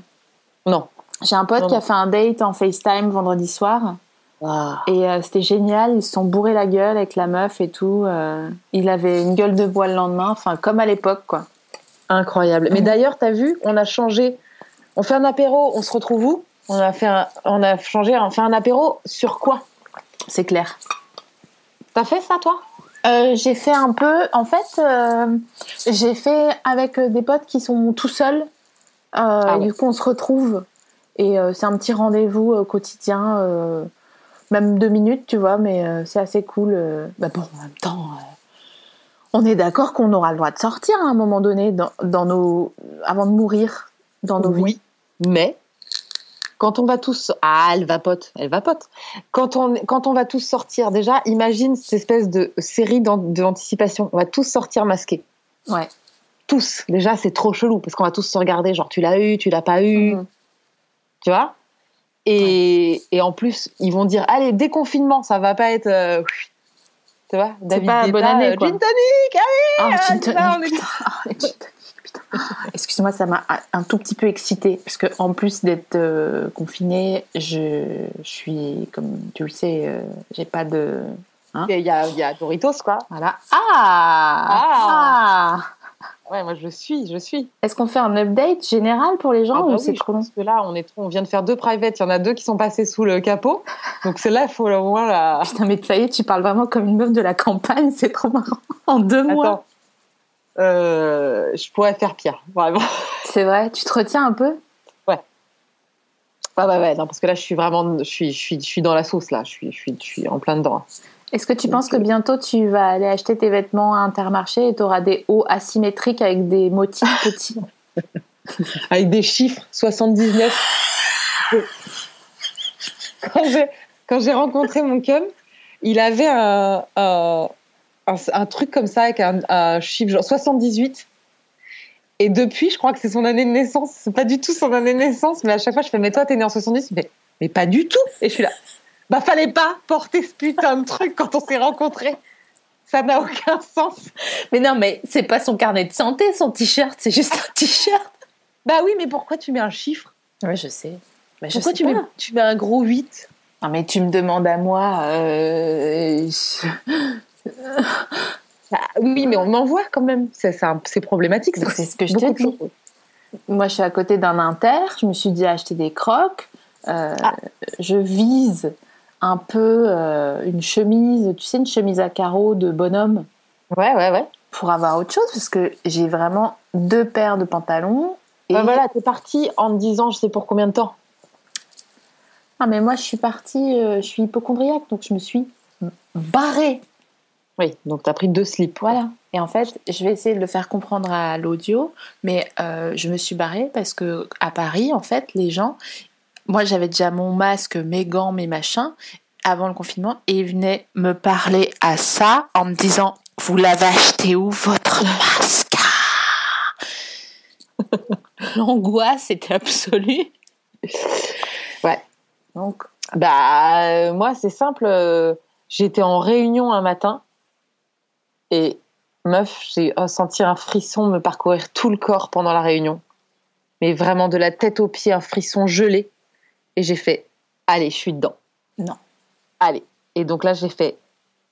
[SPEAKER 1] Non.
[SPEAKER 2] J'ai un pote qui a fait un date en FaceTime vendredi soir.
[SPEAKER 1] Wow.
[SPEAKER 2] Et c'était génial, ils se sont bourrés la gueule avec la meuf et tout. Il avait une gueule de bois le lendemain, enfin comme à l'époque quoi.
[SPEAKER 1] Incroyable. Mais d'ailleurs, t'as vu, on a changé. On fait un apéro, on se retrouve où? On fait un apéro sur quoi?
[SPEAKER 2] C'est clair.
[SPEAKER 1] T'as fait ça toi?
[SPEAKER 2] J'ai fait un peu. En fait, j'ai fait avec des potes qui sont tout seuls. Du coup, on se retrouve et c'est un petit rendez-vous quotidien. Même 2 minutes, tu vois, mais c'est assez cool. Bon, en même temps, On est d'accord qu'on aura le droit de sortir à un moment donné avant de mourir dans nos vies.
[SPEAKER 1] Oui, mais quand on va tous... Ah, elle vapote. Quand on va tous sortir, déjà, imagine cette espèce de série d'anticipation. On va tous sortir masqués.
[SPEAKER 2] Ouais.
[SPEAKER 1] Tous. Déjà, c'est trop chelou parce qu'on va tous se regarder, genre tu l'as eu, tu l'as pas eu. Tu vois ? Et en plus, ils vont dire, allez, déconfinement, ça va pas être... tu vois,
[SPEAKER 2] David Guetta, bonne année, quoi.
[SPEAKER 1] Gin tonic, allez,
[SPEAKER 2] gin tonic, putain. Excuse-moi, ça m'a un tout petit peu excitée parce que en plus d'être confinée, je suis, comme tu le sais, j'ai pas de.
[SPEAKER 1] Hein, il y a Doritos, quoi.
[SPEAKER 2] Voilà.
[SPEAKER 1] Ouais, moi je suis.
[SPEAKER 2] Est-ce qu'on fait un update général pour les gens ou c'est trop long ?
[SPEAKER 1] Parce que là, on vient de faire 2 private, il y en a 2 qui sont passés sous le capot. Donc celle-là, il faut au moins la.
[SPEAKER 2] Putain, mais ça y est, tu parles vraiment comme une meuf de la campagne, c'est trop marrant. En 2 mois.
[SPEAKER 1] Attends. Je pourrais faire pire, vraiment.
[SPEAKER 2] C'est vrai, tu te retiens un peu ?
[SPEAKER 1] Ouais. Ouais, non, parce que là, je suis vraiment, je suis dans la sauce là, je suis en plein dedans.
[SPEAKER 2] Est-ce que tu penses que bientôt tu vas aller acheter tes vêtements à Intermarché et tu auras des hauts asymétriques avec des motifs petits ?
[SPEAKER 1] Avec des chiffres 79. Quand j'ai rencontré mon cum, il avait un truc comme ça avec un chiffre genre 78. Et depuis, je crois que c'est son année de naissance. C'est pas du tout son année de naissance, mais à chaque fois, je fais, mais toi, t'es né en 70. Mais pas du tout. Et je suis là. Bah, fallait pas porter ce putain de truc quand on s'est rencontrés. Ça n'a aucun sens.
[SPEAKER 2] Mais non, mais c'est pas son carnet de santé, son t-shirt. C'est juste un t-shirt.
[SPEAKER 1] Bah oui, mais pourquoi tu mets un chiffre ?
[SPEAKER 2] Oui, je sais. Mais
[SPEAKER 1] pourquoi tu mets un gros 8 ?
[SPEAKER 2] Non, mais tu me demandes à moi...
[SPEAKER 1] Bah, oui, mais on m'envoie quand même. C'est problématique.
[SPEAKER 2] C'est ce que je te dis. Moi, je suis à côté d'un Inter. Je me suis dit acheter des crocs. Je vise un peu une chemise, tu sais, une chemise à carreaux de bonhomme.
[SPEAKER 1] Ouais.
[SPEAKER 2] Pour avoir autre chose, parce que j'ai vraiment 2 paires de pantalons.
[SPEAKER 1] Et... Bah voilà, t'es partie en me disant, je sais pour combien de temps.
[SPEAKER 2] Ah, mais moi, je suis partie, je suis hypocondriaque, donc je me suis barrée.
[SPEAKER 1] Oui, donc tu as pris 2 slips.
[SPEAKER 2] Voilà. Et en fait, je vais essayer de le faire comprendre à l'audio, mais je me suis barrée parce que à Paris, en fait, les gens... Moi, j'avais déjà mon masque, mes gants, mes machins, avant le confinement, et ils venaient me parler à ça en me disant « Vous l'avez acheté où, votre masque ?» L'angoisse était absolue.
[SPEAKER 1] Ouais.
[SPEAKER 2] Donc,
[SPEAKER 1] moi, c'est simple. J'étais en réunion un matin et meuf, j'ai senti un frisson me parcourir tout le corps pendant la réunion. Mais vraiment de la tête aux pieds, un frisson gelé. Et j'ai fait, allez, je suis dedans.
[SPEAKER 2] Non.
[SPEAKER 1] Allez. Et donc là, j'ai fait,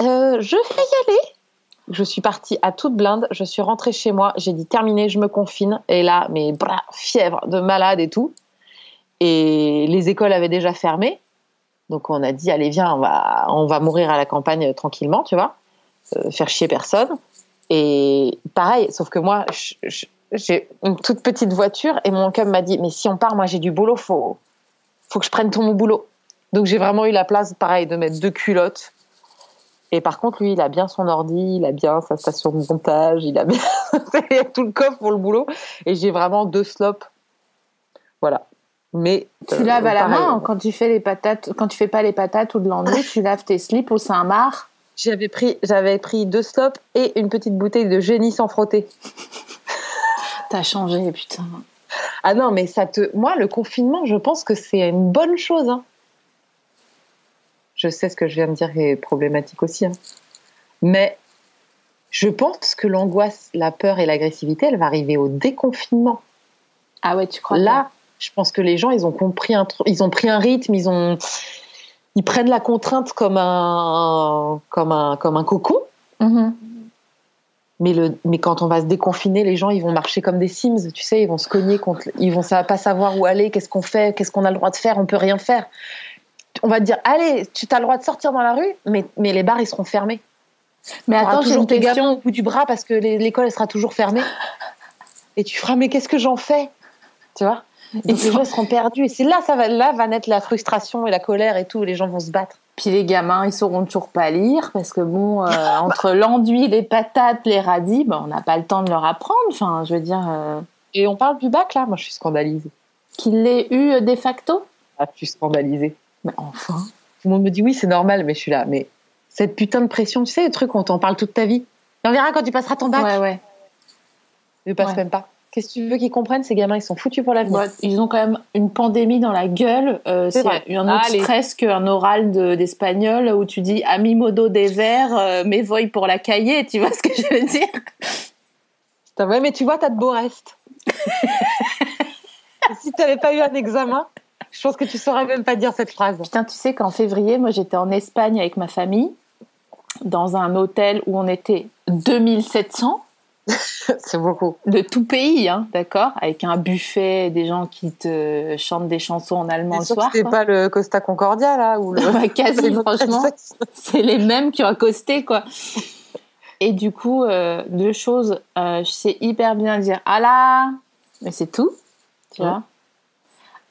[SPEAKER 1] je vais y aller. Je suis partie à toute blinde. Je suis rentrée chez moi. J'ai dit, terminé, je me confine. Et là, fièvre de malade et tout. Et les écoles avaient déjà fermé. Donc on a dit, allez, viens, on va mourir à la campagne tranquillement, tu vois. Faire chier personne. Et pareil, sauf que moi, j'ai une toute petite voiture. Et mon cum m'a dit, mais si on part, moi j'ai du boulot, faut que je prenne ton boulot. Donc j'ai vraiment eu la place, pareil, de mettre 2 culottes. Et par contre, lui, il a bien son ordi, il a bien sa station de montage, il a bien tout le coffre pour le boulot. Et j'ai vraiment 2 slops. Voilà. Mais
[SPEAKER 2] tu laves à la main quand tu fais les patates, quand tu fais pas les patates ou de l'ennui, tu laves tes slips au Saint-Marc.
[SPEAKER 1] J'avais pris 2 slops et une petite bouteille de génie sans frotter.
[SPEAKER 2] T'as changé, putain.
[SPEAKER 1] Ah non, mais moi, le confinement, je pense que c'est une bonne chose. Hein. Je sais ce que je viens de dire est problématique aussi. Hein. Mais je pense que l'angoisse, la peur et l'agressivité, elle va arriver au déconfinement.
[SPEAKER 2] Ah ouais, tu crois?
[SPEAKER 1] Là, je pense que les gens, ils ont compris ils ont pris un rythme, ils prennent la contrainte comme un cocon.
[SPEAKER 2] Mm-hmm.
[SPEAKER 1] Mais quand on va se déconfiner, les gens, ils vont marcher comme des Sims, tu sais, ils vont se cogner ils vont pas savoir où aller, qu'est-ce qu'on fait, qu'est-ce qu'on a le droit de faire, on peut rien faire. On va te dire, allez, tu as le droit de sortir dans la rue, mais les bars, ils seront fermés.
[SPEAKER 2] Mais attends, j'ai une question.
[SPEAKER 1] Gamins au bout du bras parce que l'école, elle sera toujours fermée. Et tu feras, mais qu'est-ce que j'en fais? Tu vois? Donc les gens seront perdus. Et c'est là, là va naître la frustration et la colère et tout. Les gens vont se battre.
[SPEAKER 2] Puis les gamins, ils sauront toujours pas lire parce que bon, entre l'enduit, les patates, les radis, on n'a pas le temps de leur apprendre. Enfin, je veux dire.
[SPEAKER 1] Et on parle du bac là. Moi, je suis scandalisée.
[SPEAKER 2] Qu'il l'ait eu de facto.
[SPEAKER 1] Ah, je suis scandalisée.
[SPEAKER 2] Mais enfin.
[SPEAKER 1] Tout le monde me dit oui, c'est normal, mais je suis là. Mais cette putain de pression, tu sais, le truc où on t'en parle toute ta vie. Et on verra quand tu passeras ton bac.
[SPEAKER 2] Ouais.
[SPEAKER 1] Ils ne passent même pas. Qu'est-ce que tu veux qu'ils comprennent? Ces gamins, ils sont foutus pour l'avenir.
[SPEAKER 2] Ils ont quand même une pandémie dans la gueule. C'est un autre stress qu'un oral d'espagnol où tu dis a mi modo des verts, me voy pour la cahier. Tu vois ce que je veux dire?
[SPEAKER 1] Ouais, mais tu vois, t'as de beaux restes. Si tu n'avais pas eu un examen, je pense que tu saurais même pas dire cette phrase.
[SPEAKER 2] Putain, tu sais qu'en février, moi, j'étais en Espagne avec ma famille dans un hôtel où on était 2700.
[SPEAKER 1] C'est beaucoup.
[SPEAKER 2] De tout pays, hein, d'accord, avec un buffet, des gens qui te chantent des chansons en allemand le soir.
[SPEAKER 1] C'est pas le Costa Concordia là ou le...
[SPEAKER 2] Quasi, franchement, c'est les mêmes qui ont accosté, quoi. Et du coup, deux choses, je sais hyper bien dire "Ala", mais c'est tout, tu vois.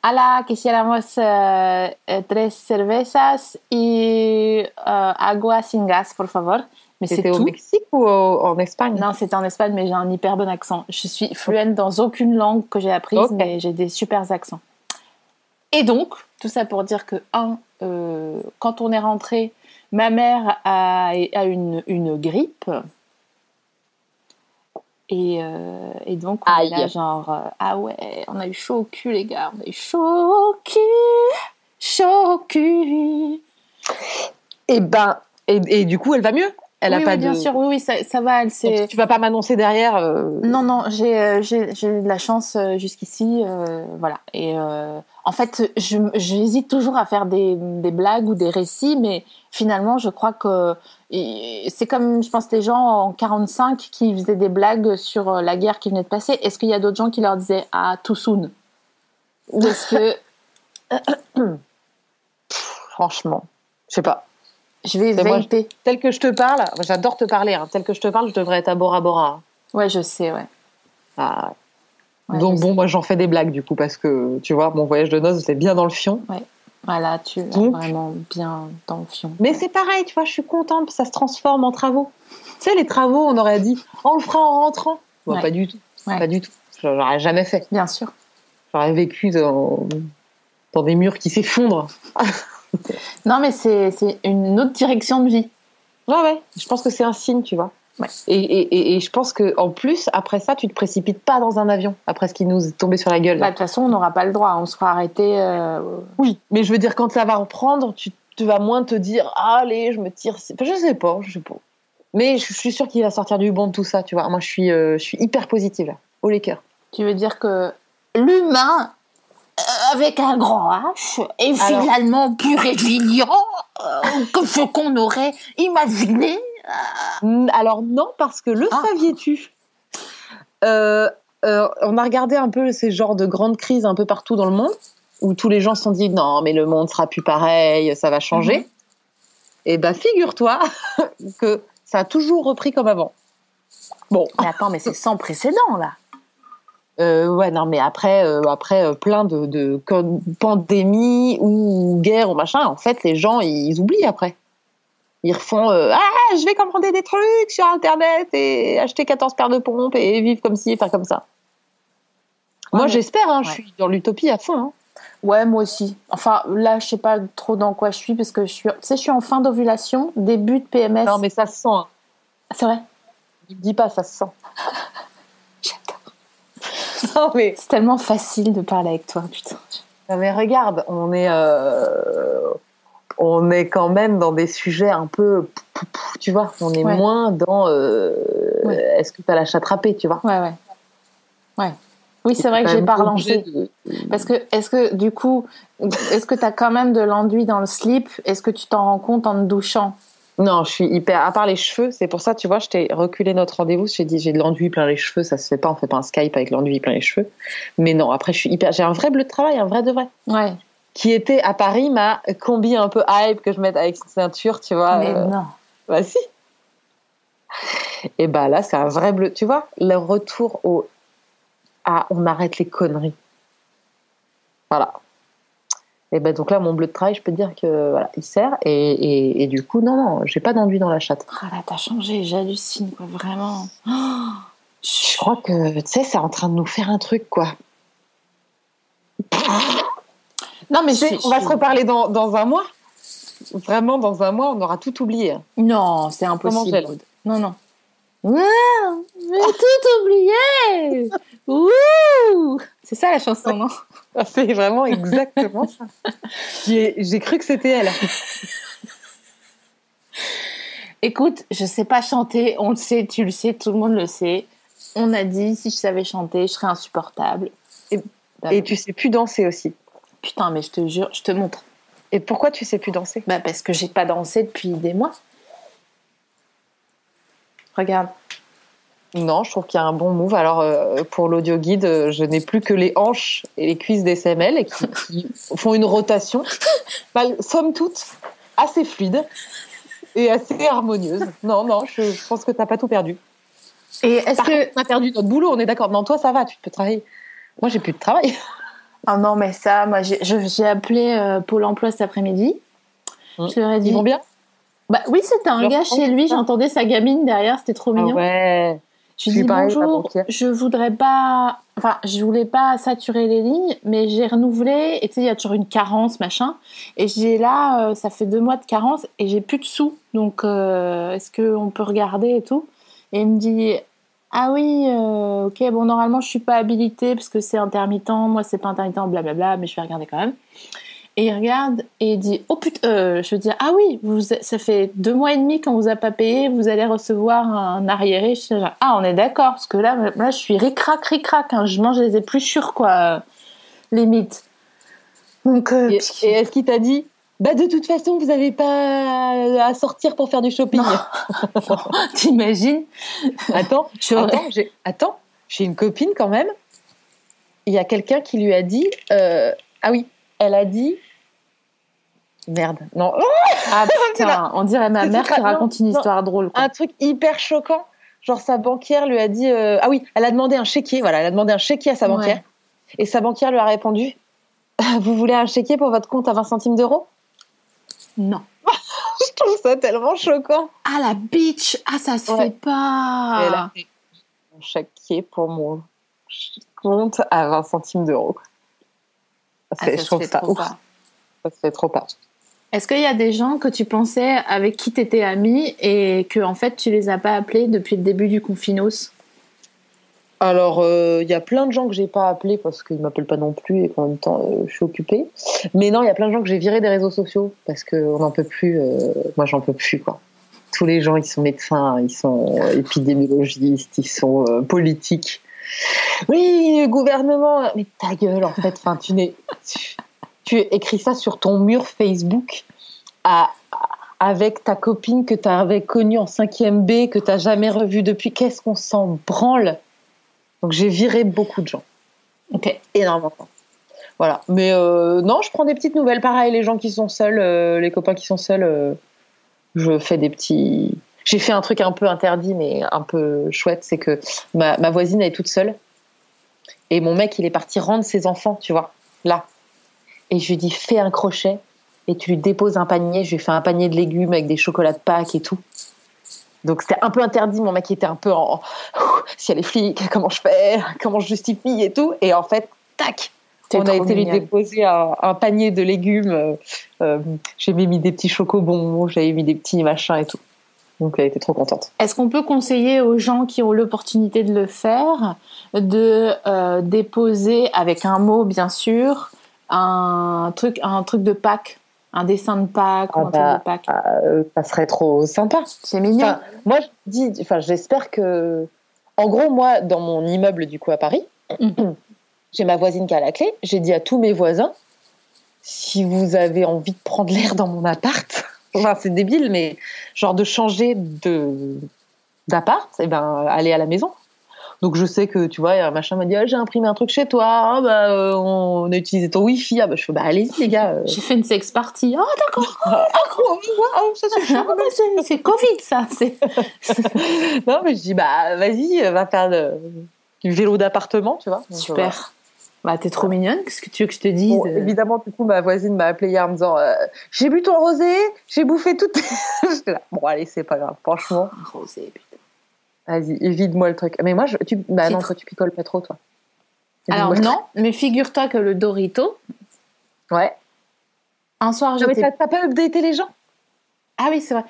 [SPEAKER 2] "Ala, quisiéramos 3 cervezas y agua sin gas, por favor." Mais
[SPEAKER 1] c'était au Mexique ou en Espagne?
[SPEAKER 2] Non, c'était en Espagne, mais j'ai un hyper bon accent. Je suis fluente dans aucune langue que j'ai apprise, mais j'ai des super accents. Et donc, tout ça pour dire que, quand on est rentré, ma mère a une grippe. Et donc, on est là, genre, ah ouais, on a eu chaud au cul, les gars. On a eu chaud au cul, chaud au cul.
[SPEAKER 1] Et du coup, elle va mieux? Elle a pas
[SPEAKER 2] bien sûr, oui, ça va.
[SPEAKER 1] Donc, tu vas pas m'annoncer derrière
[SPEAKER 2] Non, j'ai de la chance jusqu'ici, voilà. Et en fait, j'hésite toujours à faire des blagues ou des récits, mais finalement, je crois que c'est comme, je pense, les gens en 45 qui faisaient des blagues sur la guerre qui venait de passer. Est-ce qu'il y a d'autres gens qui leur disaient « Ah, too soon » ou est-ce que...
[SPEAKER 1] Franchement, je sais pas.
[SPEAKER 2] Je vais vaper.
[SPEAKER 1] Tel que je te parle, j'adore te parler, hein. Tel que je te parle, je devrais être à Bora Bora.
[SPEAKER 2] Ouais, je sais, ouais.
[SPEAKER 1] Ah. Ouais, donc bon, moi j'en fais des blagues du coup, parce que tu vois, mon voyage de noces, c'est bien dans le fion.
[SPEAKER 2] Ouais, voilà, tu es vraiment bien dans le fion.
[SPEAKER 1] Mais c'est pareil, tu vois, je suis contente, ça se transforme en travaux. Tu sais, les travaux, on aurait dit, on le fera en rentrant. Bon, pas du tout, pas du tout. J'aurais jamais fait.
[SPEAKER 2] Bien sûr.
[SPEAKER 1] J'aurais vécu dans des murs qui s'effondrent.
[SPEAKER 2] Non, mais c'est une autre direction de vie.
[SPEAKER 1] Ouais. Je pense que c'est un signe, tu vois. Ouais. Et je pense qu'en plus, après ça, tu te précipites pas dans un avion, après ce qui nous est tombé sur la gueule.
[SPEAKER 2] De toute façon, on n'aura pas le droit, on sera arrêté.
[SPEAKER 1] Oui, mais je veux dire, quand ça va reprendre, tu vas moins te dire « Ah, allez, je me tire... » Enfin, je sais pas. Mais je suis sûre qu'il va sortir du bon de tout ça, tu vois. Moi, je suis hyper positive, là, au les cœurs.
[SPEAKER 2] Tu veux dire que l'humain... avec un grand H et finalement plus résilient que ce qu'on aurait imaginé.
[SPEAKER 1] Alors non, parce que saviez-tu, on a regardé un peu ces genres de grandes crises un peu partout dans le monde où tous les gens se sont dit non mais le monde sera plus pareil, ça va changer. Et figure-toi que ça a toujours repris comme avant. Bon.
[SPEAKER 2] Mais attends, mais c'est sans précédent là.
[SPEAKER 1] Ouais, non, mais après plein de pandémies ou guerres ou machin, en fait, les gens, ils oublient après. Ils refont je vais commander des trucs sur Internet et acheter 14 paires de pompes et vivre comme ci, faire comme ça. Ouais, moi, j'espère, je suis dans l'utopie à fond. Hein.
[SPEAKER 2] Ouais, moi aussi. Enfin, là, je sais pas trop dans quoi je suis parce que je suis en fin d'ovulation, début de PMS.
[SPEAKER 1] Non, mais ça se sent. Hein.
[SPEAKER 2] C'est vrai?
[SPEAKER 1] Ne dis pas, ça se sent.
[SPEAKER 2] Non, mais... C'est tellement facile de parler avec toi, putain.
[SPEAKER 1] Non, mais regarde, on est quand même dans des sujets un peu, tu vois, on est moins dans est-ce que tu as la chatte râpée, tu vois.
[SPEAKER 2] Ouais. Oui, c'est vrai que j'ai pas relancé. Parce que, est-ce que tu as quand même de l'enduit dans le slip? Est-ce que tu t'en rends compte en te douchant?
[SPEAKER 1] Non, je suis hyper... À part les cheveux, c'est pour ça, tu vois, je t'ai reculé notre rendez-vous, je t'ai dit, j'ai de l'enduit plein les cheveux, ça se fait pas, on fait pas un Skype avec l'enduit plein les cheveux. Mais non, après, j'ai un vrai bleu de travail, un vrai de vrai.
[SPEAKER 2] Ouais.
[SPEAKER 1] Qui était, à Paris, ma combi un peu hype que je mette avec une ceinture, tu vois.
[SPEAKER 2] Mais non.
[SPEAKER 1] Bah si. Et là, c'est un vrai bleu. Tu vois, le retour on arrête les conneries. Voilà. Et ben donc là, mon bleu de travail, je peux te dire que voilà, il sert. Et du coup, non, j'ai pas d'enduit dans la chatte.
[SPEAKER 2] Ah là, t'as changé, j'hallucine, quoi, vraiment.
[SPEAKER 1] Je crois que, tu sais, c'est en train de nous faire un truc, quoi.
[SPEAKER 2] Non, mais
[SPEAKER 1] on va se reparler dans un mois. Vraiment, dans un mois, on aura tout oublié.
[SPEAKER 2] Non, c'est impossible.
[SPEAKER 1] Comment
[SPEAKER 2] non, non. J'ai tout oublié. Ouh, c'est ça la chanson, non?
[SPEAKER 1] C'est vraiment exactement ça. J'ai cru que c'était elle.
[SPEAKER 2] Écoute, je sais pas chanter, on le sait, tu le sais, tout le monde le sait. On a dit, si je savais chanter, je serais insupportable.
[SPEAKER 1] Et tu sais plus danser aussi.
[SPEAKER 2] Putain, mais je te jure, je te montre.
[SPEAKER 1] Et pourquoi tu sais plus danser?
[SPEAKER 2] Bah parce que j'ai pas dansé depuis des mois. Regarde.
[SPEAKER 1] Non, je trouve qu'il y a un bon move. Alors, pour l'audio guide, je n'ai plus que les hanches et les cuisses des SML et qui font une rotation, somme toute, assez fluide et assez harmonieuse. Non, je pense que tu n'as pas tout perdu.
[SPEAKER 2] Et est-ce que...
[SPEAKER 1] on a perdu notre boulot, on est d'accord. Non, toi, ça va, tu peux travailler. Moi, j'ai plus de travail.
[SPEAKER 2] Ah non, mais ça, moi, j'ai appelé Pôle emploi cet après-midi. Je leur ai dit...
[SPEAKER 1] Ils vont bien?
[SPEAKER 2] Bah oui, c'était un gars chez lui, j'entendais sa gamine derrière, c'était trop mignon.
[SPEAKER 1] Ouais.
[SPEAKER 2] Je lui ai dit bonjour, je voulais pas saturer les lignes, mais j'ai renouvelé, et tu sais, il y a toujours une carence, machin, et j'ai là, ça fait 2 mois de carence, et j'ai plus de sous, donc est-ce qu'on peut regarder et tout? Et il me dit, ah oui, ok, bon, normalement, je suis pas habilitée, parce que c'est intermittent, moi, c'est pas intermittent, blablabla, mais je vais regarder quand même. Et il regarde et il dit, oh putain, je veux dire, ah oui, ça fait 2 mois et demi qu'on vous a pas payé, vous allez recevoir un arriéré. Je suis genre, ah, on est d'accord, parce que là je suis ric-rac, hein, je mange les épluchures, quoi, limite. Donc,
[SPEAKER 1] et est-ce qu'il t'a dit, bah de toute façon, vous n'avez pas à sortir pour faire du shopping?
[SPEAKER 2] Non. T'imagines?
[SPEAKER 1] Attends, j'ai une copine quand même. Il y a quelqu'un qui lui a dit, ah oui, elle a dit... Merde, non.
[SPEAKER 2] Ah putain, on dirait ma mère qui raconte une histoire drôle, quoi.
[SPEAKER 1] Un truc hyper choquant. Genre sa banquière lui a dit... Ah oui, elle a demandé un chéquier. Voilà, elle a demandé un chéquier à sa banquière. Ouais. Et sa banquière lui a répondu, vous voulez un chéquier pour votre compte à 20 centimes d'euros? Non. Je trouve ça tellement choquant.
[SPEAKER 2] Ah la bitch. Ah ça se fait pas.
[SPEAKER 1] Elle a fait un chéquier pour mon compte à 20 centimes d'euros. Je trouve ça ouf. Ça se fait trop pas.
[SPEAKER 2] Est-ce qu'il y a des gens que tu pensais avec qui tu étais amie et que en fait tu les as pas appelés depuis le début du confinos?
[SPEAKER 1] Alors il y a plein de gens que j'ai pas appelés parce qu'ils m'appellent pas non plus et qu'en même temps je suis occupée. Mais non, il y a plein de gens que j'ai virés des réseaux sociaux parce qu'on n'en peut plus. Moi j'en peux plus, quoi. Tous les gens, ils sont médecins, ils sont épidémiologistes, ils sont politiques. Oui, gouvernement, mais ta gueule en fait. Enfin, tu écris ça sur ton mur Facebook avec ta copine que tu avais connue en 5e B, que tu n'as jamais revue depuis. Qu'est-ce qu'on s'en branle? Donc j'ai viré beaucoup de gens.
[SPEAKER 2] Ok.
[SPEAKER 1] Énormément. Voilà. Mais non, je prends des petites nouvelles. Pareil, les gens qui sont seuls, les copains qui sont seuls, je fais des petits... J'ai fait un truc un peu interdit, mais un peu chouette. C'est que ma voisine, elle est toute seule. Et mon mec, il est parti rendre ses enfants, tu vois, là. Et je lui dis, fais un crochet et tu lui déposes un panier. Je lui fais un panier de légumes avec des chocolats de Pâques et tout. Donc c'était un peu interdit. Mon mec était un peu en si elle est flic, comment je fais, comment je justifie et tout. Et en fait, tac, on a été lui déposer un panier de légumes. J'ai mis des petits chocobons, j'avais mis des petits machins et tout. Donc elle était trop contente.
[SPEAKER 2] Est-ce qu'on peut conseiller aux gens qui ont l'opportunité de le faire de déposer avec un mot bien sûr un truc de Pâques, un dessin de Pâques ou un truc de Pâques?
[SPEAKER 1] Ça serait trop sympa.
[SPEAKER 2] C'est mignon.
[SPEAKER 1] Enfin, moi j'espère que, en gros, moi dans mon immeuble du coup à Paris, j'ai ma voisine qui a la clé. J'ai dit à tous mes voisins, si vous avez envie de prendre l'air dans mon appart, enfin c'est débile, mais genre de changer d'appart, et ben allez à la maison. Donc je sais que tu vois, un machin m'a dit j'ai imprimé un truc chez toi, on a utilisé ton wifi, je fais allez-y les gars.
[SPEAKER 2] J'ai fait une sex party. Ah d'accord.
[SPEAKER 1] Ça
[SPEAKER 2] c'est Covid ça.
[SPEAKER 1] Non mais je dis vas-y, va faire du vélo d'appartement, tu vois. Donc,
[SPEAKER 2] super. Bah, t'es trop mignonne, qu'est-ce que tu veux que je te dise?
[SPEAKER 1] Bon, évidemment, du coup, ma voisine m'a appelé hier en me disant j'ai bu ton rosé, j'ai bouffé tout. J'étais là, bon, allez, c'est pas grave, franchement.
[SPEAKER 2] Rosé, putain.
[SPEAKER 1] Vas-y, évite-moi le truc. Mais moi, non, toi, tu picoles pas trop, toi.
[SPEAKER 2] Alors, non, mais figure-toi que le Dorito.
[SPEAKER 1] Ouais.
[SPEAKER 2] Un soir,
[SPEAKER 1] Non, mais t'as pas updaté les gens?
[SPEAKER 2] Ah oui, c'est vrai.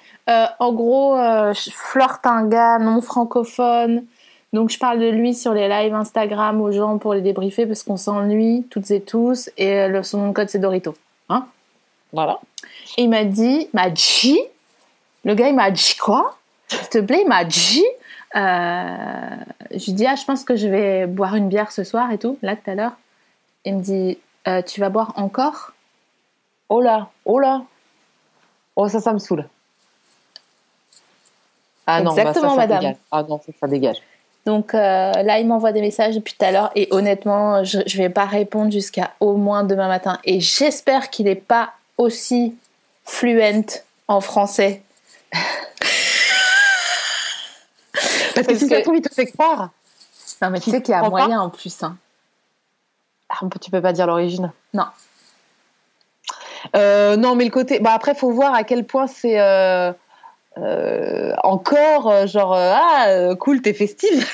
[SPEAKER 2] En gros, je flirte un gars non francophone. Donc, je parle de lui sur les lives Instagram aux gens pour les débriefer parce qu'on s'ennuie toutes et tous. Et son nom de code, c'est Dorito. Hein?
[SPEAKER 1] Voilà.
[SPEAKER 2] Et il m'a dit, le gars, il m'a dit quoi? S'il te plaît, il m'a dit. Je lui dis, je pense que je vais boire une bière ce soir et tout, là, tout à l'heure. Il me dit, tu vas boire encore?
[SPEAKER 1] Oh là. Oh, ça me saoule. Ah non,
[SPEAKER 2] exactement,
[SPEAKER 1] ça
[SPEAKER 2] madame.
[SPEAKER 1] Dégage. Ah non, ça dégage.
[SPEAKER 2] Donc là, il m'envoie des messages depuis tout à l'heure et honnêtement, je vais pas répondre jusqu'à au moins demain matin. Et j'espère qu'il est pas aussi fluent en français.
[SPEAKER 1] Parce que si ça se trouve, il te fait croire.
[SPEAKER 2] Non, mais tu sais qu'il y a moyen en plus. Hein.
[SPEAKER 1] Tu peux pas dire l'origine.
[SPEAKER 2] Non.
[SPEAKER 1] Non, mais le côté. Bah après, faut voir à quel point c'est encore genre cool, t'es festive.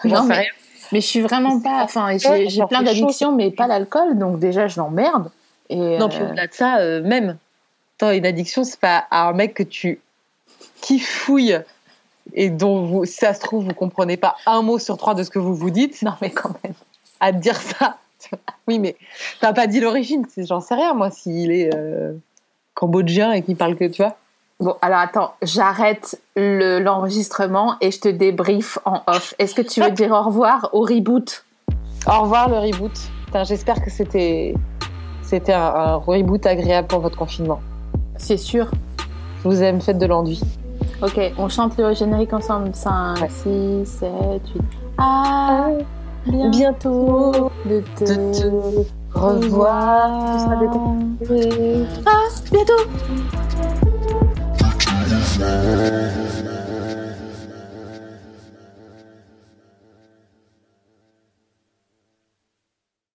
[SPEAKER 2] Non, mais je suis vraiment pas. Enfin, j'ai plein d'addictions, mais pas l'alcool, donc déjà je l'emmerde. Et
[SPEAKER 1] non, puis au-delà de ça, même. Attends, une addiction, c'est pas à un mec que tu kiffouilles et dont si ça se trouve, vous comprenez pas un mot sur 3 de ce que vous vous dites.
[SPEAKER 2] Non, mais quand même.
[SPEAKER 1] À te dire ça. Oui, mais t'as pas dit l'origine. J'en sais rien, moi, s'il est cambodgien et qu'il parle que, tu vois.
[SPEAKER 2] Bon, alors attends, j'arrête l'enregistrement et je te débrief en off. Est-ce que tu veux dire au revoir au reboot?
[SPEAKER 1] Au revoir, le reboot. Putain, j'espère que c'était un reboot agréable pour votre confinement.
[SPEAKER 2] C'est sûr.
[SPEAKER 1] Je vous aime, faites de l'enduit.
[SPEAKER 2] Ok, on chante le générique ensemble. 5, 6, 7, 8. Ah, bientôt de te revoir.
[SPEAKER 1] Ce sera déconfiné.
[SPEAKER 2] Ah, bientôt.